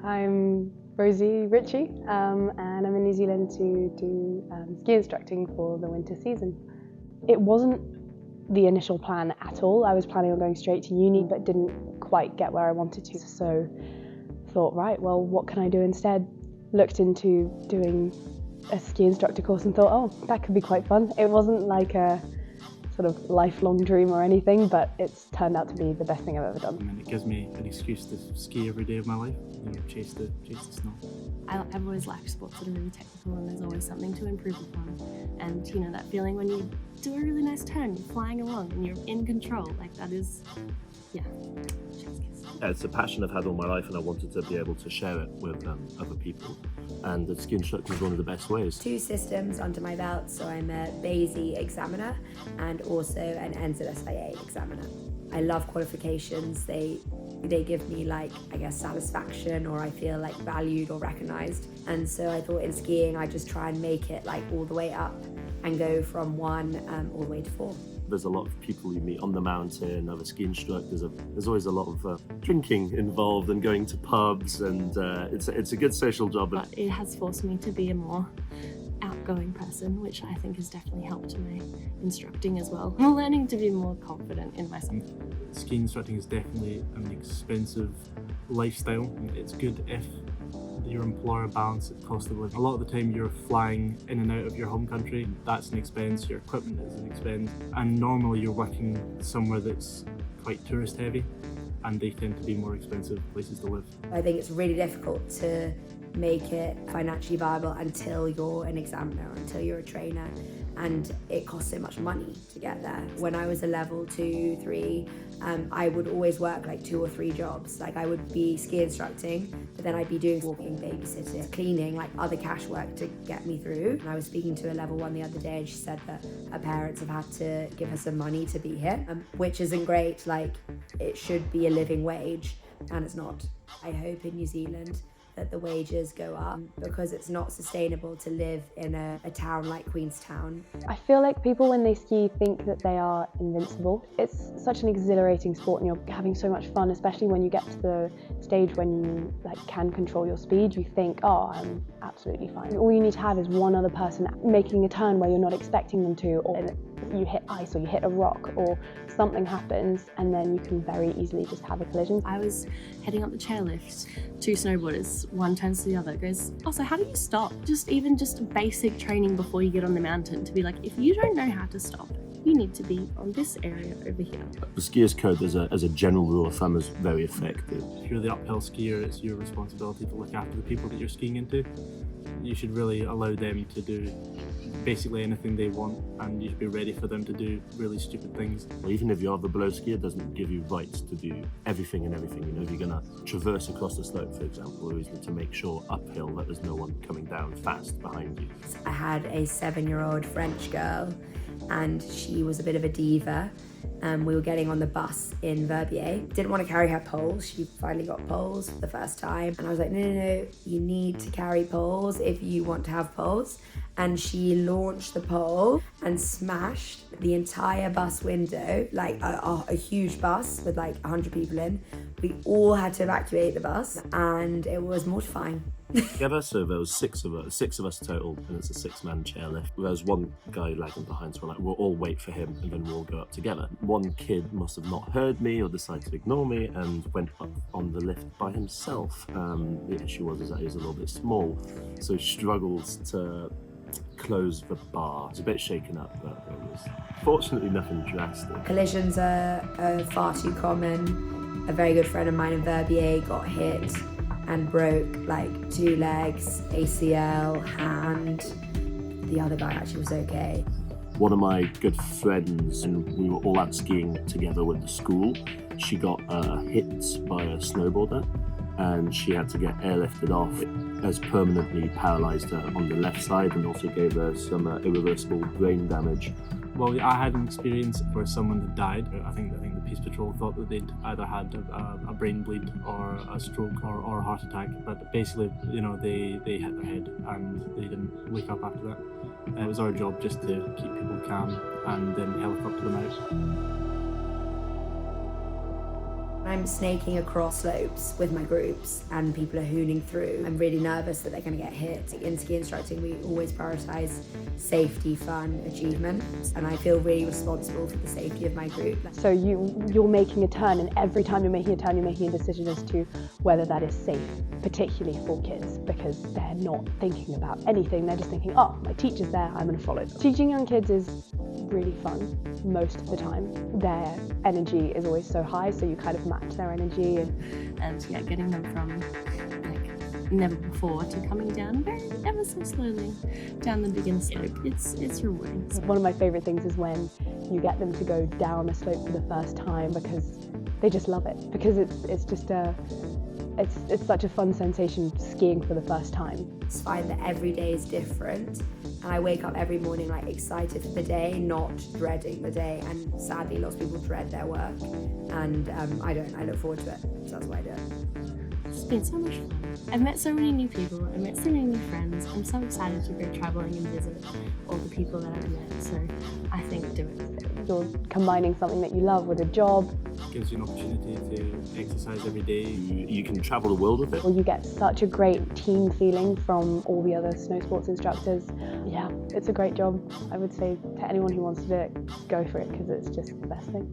I'm Rosie Ritchie and I'm in New Zealand to do ski instructing for the winter season. It wasn't the initial plan at all. I was planning on going straight to uni but didn't quite get where I wanted to, so thought, right, well, what can I do instead? Looked into doing a ski instructor course and thought, oh, that could be quite fun. It wasn't like a sort of lifelong dream or anything, but it's turned out to be the best thing I've ever done. And it gives me an excuse to ski every day of my life and chase the snow. I've always liked sports that are really technical and there's always something to improve upon. And you know, that feeling when you do a really nice turn, you're flying along and you're in control, like that is, yeah. It's a passion I've had all my life and I wanted to be able to share it with other people. And the ski instructor is one of the best ways. 2 systems under my belt, so I'm a BASI examiner and also an NZSIA examiner. I love qualifications. They give me like, I guess, satisfaction, or I feel like valued or recognised. And so I thought in skiing I just try and make it like all the way up and go from 1 all the way to 4. There's a lot of people you meet on the mountain, other ski instructors. There's always a lot of drinking involved and going to pubs, and it's a good social job. But it has forced me to be a more outgoing person, which I think has definitely helped my instructing as well. I'm learning to be more confident in myself. Ski instructing is definitely an expensive lifestyle. It's good if your employer balances the cost of living. A lot of the time you're flying in and out of your home country. That's an expense, your equipment is an expense, and normally you're working somewhere that's quite tourist heavy, and they tend to be more expensive places to live. I think it's really difficult to make it financially viable until you're an examiner, until you're a trainer, and it costs so much money to get there. When I was a level 2, 3, I would always work like 2 or 3 jobs. Like I would be ski instructing, but then I'd be doing walking, babysitting, cleaning, like other cash work to get me through. And I was speaking to a level 1 the other day and she said that her parents have had to give her some money to be here, which isn't great. Like it should be a living wage and it's not. I hope in New Zealand that the wages go up because it's not sustainable to live in a town like Queenstown. I feel like people when they ski think that they are invincible. It's such an exhilarating sport and you're having so much fun, especially when you get to the stage when you can control your speed. You think, oh, I'm absolutely fine. All you need to have is one other person making a turn where you're not expecting them to, or you hit ice or you hit a rock or something happens, and then you can very easily just have a collision. I was heading up the chairlift, 2 snowboarders, one turns to the other, goes, oh, so how do you stop? Even just basic training before you get on the mountain to be like, if you don't know how to stop, you need to be on this area over here. The skier's code as a general rule of thumb is very effective. If you're the uphill skier, it's your responsibility to look after the people that you're skiing into. You should really allow them to do basically anything they want, and you should be ready for them to do really stupid things. Well, even if you're the below skier, it doesn't give you rights to do everything. You know, if you're gonna traverse across the slope, for example, you always need to make sure uphill that there's no one coming down fast behind you. I had a 7-year-old French girl and she was a bit of a diva. We were getting on the bus in Verbier. Didn't want to carry her poles. She finally got poles for the first time. And I was like, no, you need to carry poles if you want to have poles. And she launched the pole and smashed the entire bus window, like a huge bus with like 100 people in. We all had to evacuate the bus and it was mortifying. Together, so there was 6 of us total, and it's a 6-man chairlift. There's one guy lagging behind, so we'll all wait for him and then we'll all go up together. One kid must have not heard me or decided to ignore me and went up on the lift by himself. The issue was that he was a little bit small, so he struggles to close the bar. It's a bit shaken up, but it was fortunately nothing drastic. Collisions are far too common. A very good friend of mine in Verbier got hit and broke like 2 legs, ACL, hand. The other guy actually was okay. One of my good friends, and we were all out skiing together with the school, she got hit by a snowboarder and she had to get airlifted off. It has permanently paralysed her on the left side and also gave her some irreversible brain damage. Well, I had an experience where someone had died. I think the Peace Patrol thought that they'd either had a brain bleed or a stroke or a heart attack, but basically, they hit their head and they didn't wake up after that. It was our job just to keep people calm and then helicopter them out. I I'm snaking across slopes with my groups and people are hooning through, I'm really nervous that they're going to get hit. In ski instructing, we always prioritise safety, fun, achievement, and I feel really responsible for the safety of my group. So you're making a turn, and every time you're making a turn, you're making a decision as to whether that is safe, particularly for kids, because they're not thinking about anything. They're just thinking, oh, my teacher's there, I'm going to follow them. Teaching young kids is really fun most of the time. Their energy is always so high, so you kind of match their energy. And yeah, getting them from like never before to coming down ever so slowly down the beginner slope, it's rewarding. One of my favourite things is when you get them to go down a slope for the first time, because they just love it, because it's just it's such a fun sensation skiing for the first time. It's find that every day is different, and I wake up every morning like excited for the day, not dreading the day. And sadly, lots of people dread their work, and I don't. I look forward to it, so that's why I do it. It's been so much fun. I've met so many new people, I've met so many new friends. I'm so excited to go travelling and visit all the people that I've met, so I think do it. You're combining something that you love with a job. Gives you an opportunity to exercise every day. You can travel the world with it. Well, you get such a great team feeling from all the other snow sports instructors. Yeah, it's a great job. I would say to anyone who wants to do it, go for it, because it's just the best thing.